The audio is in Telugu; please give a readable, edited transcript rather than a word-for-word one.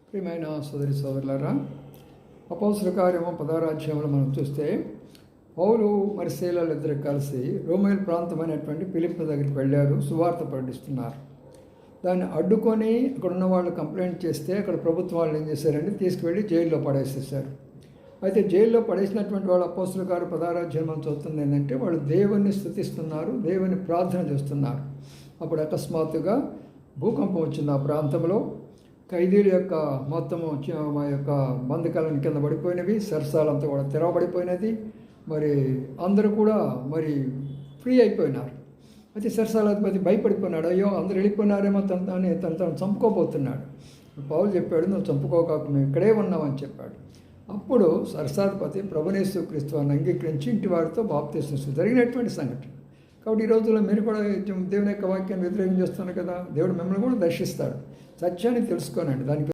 ప్రియమైన సోదరి సోదరులారా, అపోస్తల కార్యము 16వ అధ్యాయంలో మనం చూస్తే పౌలు మరి శీలలు ఇద్దరు కలిసి రోమేల్ ప్రాంతమైనటువంటి ఫిలిప్పీ దగ్గరికి వెళ్ళారు. సువార్త ప్రకటిస్తున్నారు. దాన్ని అడ్డుకొని అక్కడ ఉన్న వాళ్ళు కంప్లైంట్ చేస్తే అక్కడ ప్రభుత్వం వాళ్ళు ఏం చేశారంటే తీసుకువెళ్ళి జైల్లో పడేసేసారు. అయితే జైల్లో పడేసినటువంటి వాళ్ళు అపోస్తల కార్యం 16వ అధ్యాయం మనం చూస్తుంది ఏంటంటే వాళ్ళు దేవుని స్తుతిస్తున్నారు, దేవుని ప్రార్థన చేస్తున్నారు. అప్పుడు అకస్మాత్తుగా భూకంపం వచ్చింది ఆ ప్రాంతంలో. ఖైదీల యొక్క మొత్తము మా యొక్క బంధకాలను కింద పడిపోయినవి, సరసాలంతా కూడా తెరవబడిపోయినది. మరి అందరూ కూడా మరి ఫ్రీ అయిపోయినారు. అయితే సరసాలాధిపతి భయపడిపోయినాడు. అయ్యో అందరూ వెళ్ళిపోయినారేమో తను చంపుకోబోతున్నాడు. పౌలు చెప్పాడు, నువ్వు చంపుకోకాకు, మేము ఇక్కడే ఉన్నామని చెప్పాడు. అప్పుడు సరసాధిపతి ప్రభునేసు క్రీస్తుని అంగీకరించి ఇంటి వారితో బాప్తిసం జరిగినటువంటి సంఘటన. కాబట్టి ఈ రోజుల్లో మీరు కూడా దేవుని యొక్క వాక్యాన్ని వ్యతిరేకం చేస్తున్నారు కదా, దేవుడు మిమ్మల్ని కూడా దర్శిస్తాడు. సత్యాన్ని తెలుసుకోనండి, దానికి